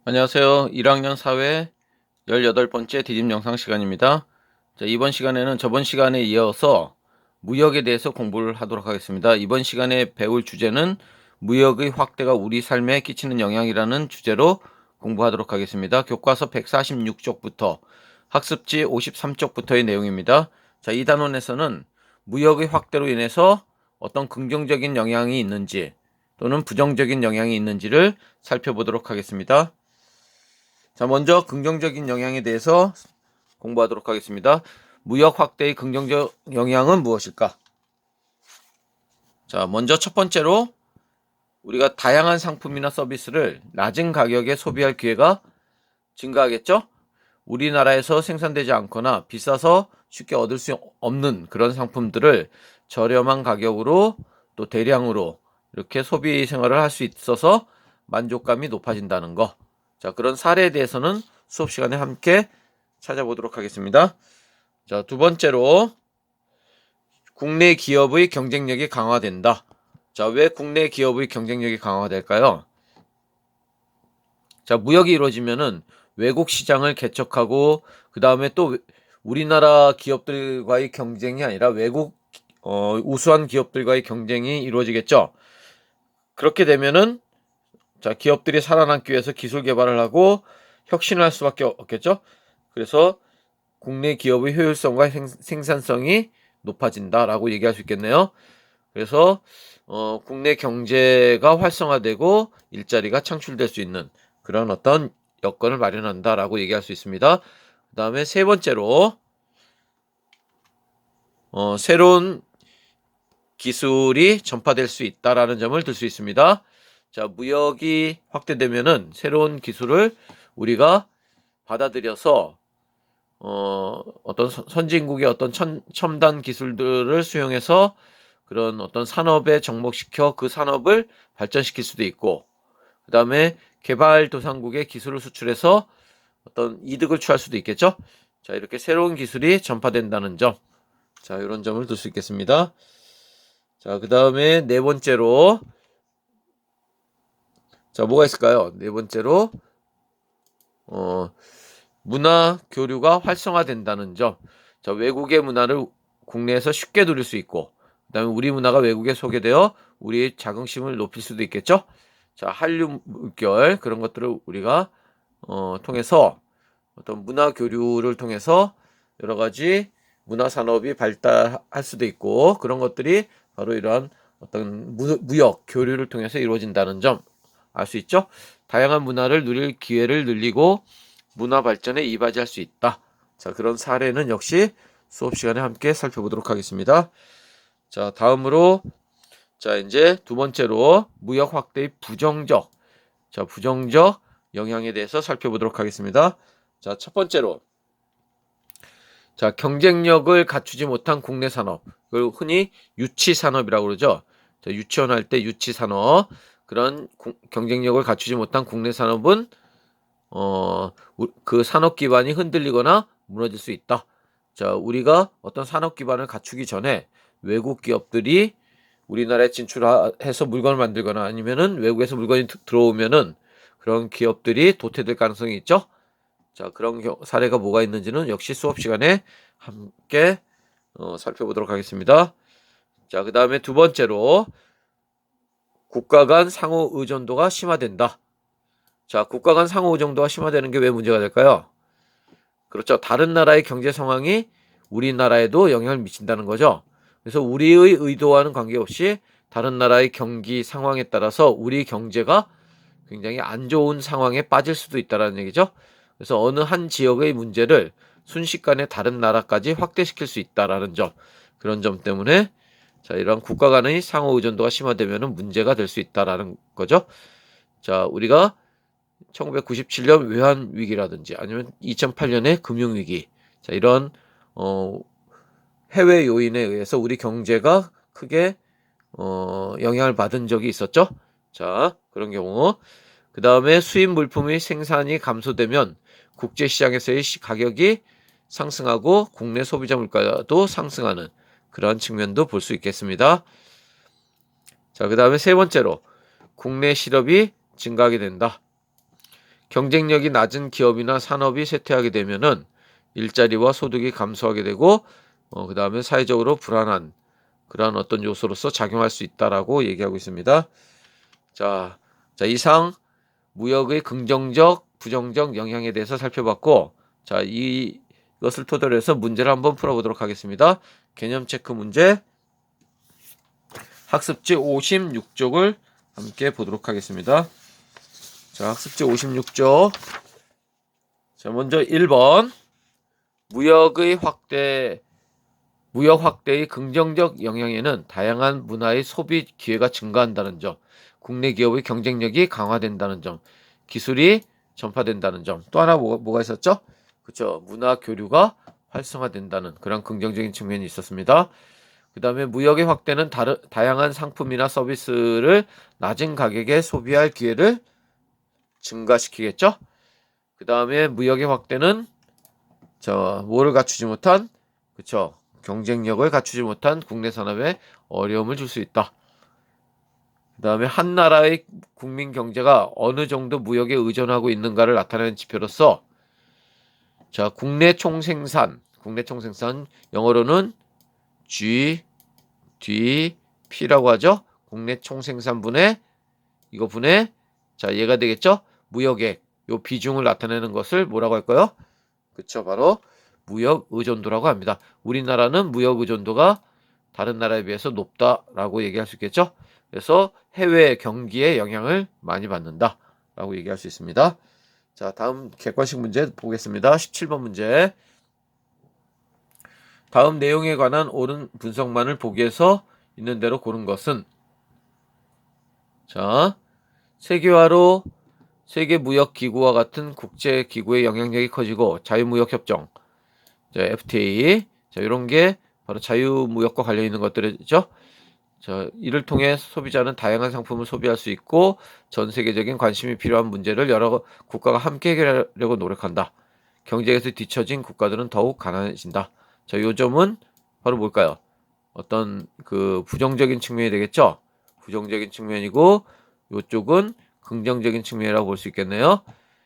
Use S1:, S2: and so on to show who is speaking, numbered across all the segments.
S1: 안녕하세요. 1학년 사회 18번째 디딤 영상 시간입니다. 자, 이번 시간에는 저번 시간에 이어서 무역에 대해서 공부를 하도록 하겠습니다. 이번 시간에 배울 주제는 무역의 확대가 우리 삶에 끼치는 영향이라는 주제로 공부하도록 하겠습니다. 교과서 146쪽부터 학습지 53쪽부터의 내용입니다. 자, 이 단원에서는 무역의 확대로 인해서 어떤 긍정적인 영향이 있는지 또는 부정적인 영향이 있는지를 살펴보도록 하겠습니다. 자, 먼저 긍정적인 영향에 대해서 공부하도록 하겠습니다. 무역 확대의 긍정적 영향은 무엇일까? 자, 먼저 첫 번째로 우리가 다양한 상품이나 서비스를 낮은 가격에 소비할 기회가 증가하겠죠? 우리나라에서 생산되지 않거나 비싸서 쉽게 얻을 수 없는 그런 상품들을 저렴한 가격으로 또 대량으로 이렇게 소비 생활을 할 수 있어서 만족감이 높아진다는 거. 자, 그런 사례에 대해서는 수업 시간에 함께 찾아보도록 하겠습니다. 자, 두 번째로 국내 기업의 경쟁력이 강화된다. 자, 왜 국내 기업의 경쟁력이 강화될까요? 자, 무역이 이루어지면은 외국 시장을 개척하고 그 다음에 또 우리나라 기업들과의 경쟁이 아니라 외국 우수한 기업들과의 경쟁이 이루어지겠죠. 그렇게 되면은 자, 기업들이 살아남기 위해서 기술 개발을 하고 혁신을 할 수밖에 없겠죠. 그래서 국내 기업의 효율성과 생산성이 높아진다라고 얘기할 수 있겠네요. 그래서 국내 경제가 활성화되고 일자리가 창출될 수 있는 그런 어떤 여건을 마련한다라고 얘기할 수 있습니다. 그 다음에 세 번째로 새로운 기술이 전파될 수 있다라는 점을 들 수 있습니다. 자, 무역이 확대되면은 새로운 기술을 우리가 받아들여서 어떤 선진국의 어떤 첨단 기술들을 수용해서 그런 어떤 산업에 접목시켜 그 산업을 발전시킬 수도 있고, 그 다음에 개발도상국의 기술을 수출해서 어떤 이득을 취할 수도 있겠죠. 자, 이렇게 새로운 기술이 전파된다는 점, 자, 이런 점을 들 수 있겠습니다. 자, 그 다음에 네 번째로, 자, 뭐가 있을까요? 네 번째로 문화 교류가 활성화된다는 점. 자, 외국의 문화를 국내에서 쉽게 누릴 수 있고, 그다음에 우리 문화가 외국에 소개되어 우리의 자긍심을 높일 수도 있겠죠. 자, 한류 물결 그런 것들을 우리가 통해서 어떤 문화 교류를 통해서 여러 가지 문화 산업이 발달할 수도 있고, 그런 것들이 바로 이러한 어떤 무역 교류를 통해서 이루어진다는 점 알 수 있죠. 다양한 문화를 누릴 기회를 늘리고 문화 발전에 이바지할 수 있다. 자, 그런 사례는 역시 수업 시간에 함께 살펴보도록 하겠습니다. 자, 다음으로 자, 이제 두 번째로 무역 확대의 부정적 영향에 대해서 살펴보도록 하겠습니다. 자, 첫 번째로 자, 경쟁력을 갖추지 못한 국내 산업, 그걸 흔히 유치 산업이라고 그러죠. 자, 유치원 할 때 유치 산업, 그런 경쟁력을 갖추지 못한 국내 산업은 그 산업 기반이 흔들리거나 무너질 수 있다. 자, 우리가 어떤 산업 기반을 갖추기 전에 외국 기업들이 우리나라에 진출해서 물건을 만들거나 아니면은 외국에서 물건이 들어오면은 그런 기업들이 도태될 가능성이 있죠. 자, 그런 사례가 뭐가 있는지는 역시 수업 시간에 함께 살펴보도록 하겠습니다. 자, 그 다음에 두 번째로 국가 간 상호 의존도가 심화된다. 자, 국가 간 상호 의존도가 심화되는 게 왜 문제가 될까요? 그렇죠. 다른 나라의 경제 상황이 우리나라에도 영향을 미친다는 거죠. 그래서 우리의 의도와는 관계없이 다른 나라의 경기 상황에 따라서 우리 경제가 굉장히 안 좋은 상황에 빠질 수도 있다는 얘기죠. 그래서 어느 한 지역의 문제를 순식간에 다른 나라까지 확대시킬 수 있다라는 점, 그런 점 때문에 자, 이런 국가 간의 상호 의존도가 심화되면 문제가 될 수 있다라는 거죠. 자, 우리가 1997년 외환 위기라든지 아니면 2008년의 금융 위기, 자, 이런 해외 요인에 의해서 우리 경제가 크게 영향을 받은 적이 있었죠. 자, 그런 경우 그 다음에 수입 물품의 생산이 감소되면 국제 시장에서의 가격이 상승하고 국내 소비자 물가도 상승하는 그런 측면도 볼 수 있겠습니다. 자, 그 다음에 세 번째로 국내 실업이 증가하게 된다. 경쟁력이 낮은 기업이나 산업이 쇠퇴하게 되면은 일자리와 소득이 감소하게 되고 그 다음에 사회적으로 불안한 그러한 어떤 요소로서 작용할 수 있다라고 얘기하고 있습니다. 자, 이상 무역의 긍정적, 부정적 영향에 대해서 살펴봤고, 자, 이것을 토대로 해서 문제를 한번 풀어보도록 하겠습니다. 개념 체크 문제, 학습지 56쪽을 함께 보도록 하겠습니다. 자, 학습지 56쪽. 자, 먼저 1번. 무역 확대의 긍정적 영향에는 다양한 문화의 소비 기회가 증가한다는 점, 국내 기업의 경쟁력이 강화된다는 점, 기술이 전파된다는 점, 또 하나 뭐가 있었죠? 그렇죠. 문화 교류가 활성화된다는 그런 긍정적인 측면이 있었습니다. 그 다음에 무역의 확대는 다양한 상품이나 서비스를 낮은 가격에 소비할 기회를 증가시키겠죠. 그 다음에 무역의 확대는 뭐를 갖추지 못한, 그쵸, 경쟁력을 갖추지 못한 국내 산업에 어려움을 줄 수 있다. 그 다음에 한 나라의 국민 경제가 어느 정도 무역에 의존하고 있는가를 나타내는 지표로서, 자, 국내 총생산, 영어로는 GDP라고 하죠. 국내 총생산분의, 이거 분의, 자, 얘가 되겠죠. 무역액, 요 비중을 나타내는 것을 뭐라고 할까요? 그쵸, 바로 무역 의존도라고 합니다. 우리나라는 무역 의존도가 다른 나라에 비해서 높다라고 얘기할 수 있겠죠. 그래서 해외 경기에 영향을 많이 받는다라고 얘기할 수 있습니다. 자, 다음 객관식 문제 보겠습니다. 17번 문제. 다음 내용에 관한 옳은 분석만을 보기에서 있는 대로 고른 것은, 자, 세계화로 세계무역기구와 같은 국제기구의 영향력이 커지고 자유무역협정, 자, FTA, 자, 이런 게 바로 자유무역과 관련 있는 것들이죠. 자, 이를 통해 소비자는 다양한 상품을 소비할 수 있고 전 세계적인 관심이 필요한 문제를 여러 국가가 함께 해결하려고 노력한다. 경쟁에서 뒤처진 국가들은 더욱 가난해진다. 자, 요 점은 바로 뭘까요? 어떤 그 부정적인 측면이 되겠죠? 부정적인 측면이고 요쪽은 긍정적인 측면이라고 볼 수 있겠네요.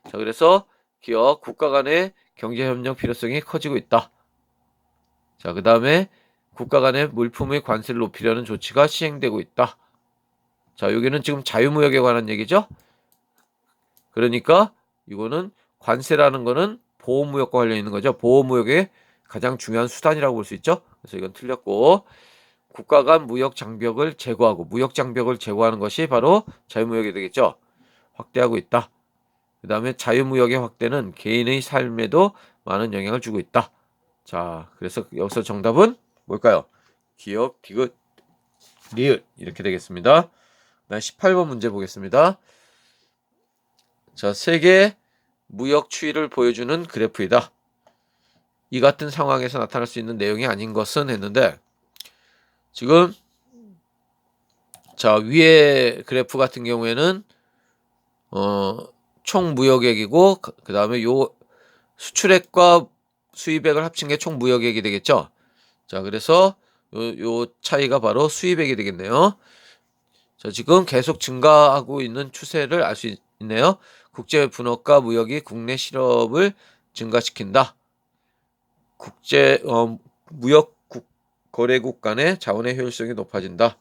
S1: 자, 그래서 기업, 국가 간의 경제협력 필요성이 커지고 있다. 자, 그 다음에 국가 간의 물품의 관세를 높이려는 조치가 시행되고 있다. 자, 여기는 지금 자유무역에 관한 얘기죠. 그러니까 이거는 관세라는 거는 보호무역과 관련 있는 거죠. 보호무역의 가장 중요한 수단이라고 볼 수 있죠. 그래서 이건 틀렸고, 국가 간 무역 장벽을 제거하는 것이 바로 자유무역이 되겠죠. 확대하고 있다. 그 다음에 자유무역의 확대는 개인의 삶에도 많은 영향을 주고 있다. 자, 그래서 여기서 정답은 뭘까요? 기역, 디귿, 리을 이렇게 되겠습니다. 18번 문제 보겠습니다. 자, 세계 무역 추이를 보여주는 그래프이다. 이 같은 상황에서 나타날 수 있는 내용이 아닌 것은 했는데, 지금 자, 위에 그래프 같은 경우에는 총 무역액이고 그 다음에 요 수출액과 수입액을 합친 게 총 무역액이 되겠죠. 자, 그래서 요 차이가 바로 수입액이 되겠네요. 자, 지금 계속 증가하고 있는 추세를 알 수 있네요. 국제 분업과 무역이 국내 실업을 증가시킨다. 국제 무역 거래국 간의 자원의 효율성이 높아진다.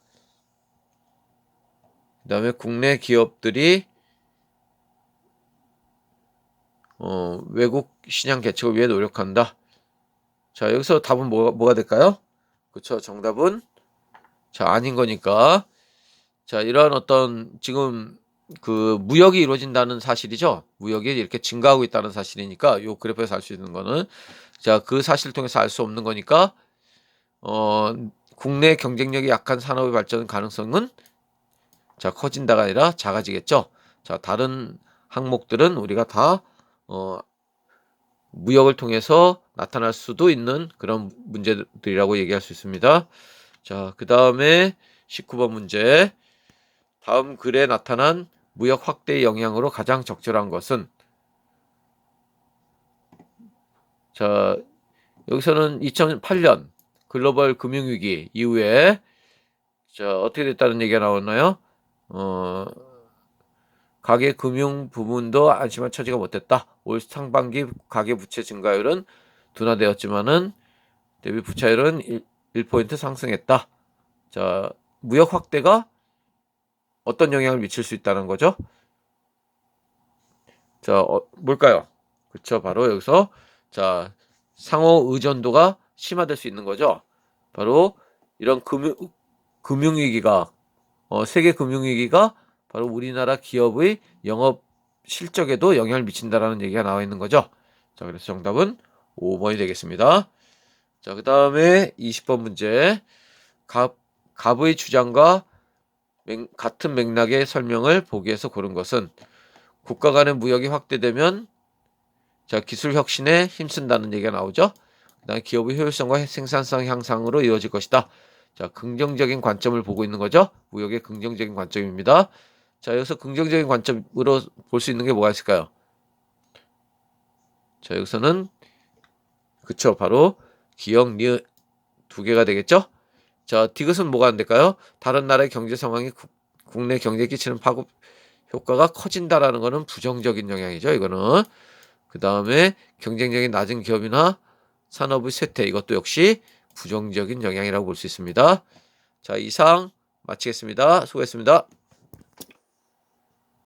S1: 그 다음에 국내 기업들이 외국 시장 개척을 위해 노력한다. 자, 여기서 답은 뭐가 될까요? 그렇죠. 정답은 아닌 거니까. 자, 이러한 어떤 지금 그 무역이 이루어진다는 사실이죠. 무역이 이렇게 증가하고 있다는 사실이니까 요 그래프에서 알 수 있는 거는, 자, 그 사실을 통해서 알 수 없는 거니까 국내 경쟁력이 약한 산업의 발전 가능성은 커진다가 아니라 작아지겠죠. 자, 다른 항목들은 우리가 다 무역을 통해서 나타날 수도 있는 그런 문제들이라고 얘기할 수 있습니다. 자, 그 다음에 19번 문제. 다음 글에 나타난 무역 확대의 영향으로 가장 적절한 것은, 자, 여기서는 2008년 글로벌 금융위기 이후에 자, 어떻게 됐다는 얘기가 나왔나요? 가계 금융 부문도 안심한 처지가 못됐다. 올 상반기 가계 부채 증가율은 둔화되었지만은 대비 부채율은 1포인트 상승했다. 자, 무역 확대가 어떤 영향을 미칠 수 있다는 거죠? 자, 뭘까요? 그쵸, 바로 여기서 자, 상호 의존도가 심화될 수 있는 거죠. 바로 이런 금융위기가 세계 금융위기가 바로 우리나라 기업의 영업 실적에도 영향을 미친다라는 얘기가 나와 있는 거죠. 자, 그래서 정답은 5번이 되겠습니다. 자, 그 다음에 20번 문제. 갑의 주장과 같은 맥락의 설명을 보기에서 고른 것은 국가 간의 무역이 확대되면 자, 기술 혁신에 힘쓴다는 얘기가 나오죠. 그다음에 기업의 효율성과 생산성 향상으로 이루어질 것이다. 자, 긍정적인 관점을 보고 있는 거죠. 무역의 긍정적인 관점입니다. 자, 여기서 긍정적인 관점으로 볼 수 있는 게 뭐가 있을까요? 자, 여기서는 그쵸, 바로 기역, 니은 두 개가 되겠죠. 자, 디귿은 뭐가 안 될까요? 다른 나라의 경제 상황이 국내 경제에 끼치는 파급 효과가 커진다라는 거는 부정적인 영향이죠. 이거는. 그 다음에 경쟁력이 낮은 기업이나 산업의 쇠퇴, 이것도 역시 부정적인 영향이라고 볼 수 있습니다. 자, 이상 마치겠습니다. 수고했습니다.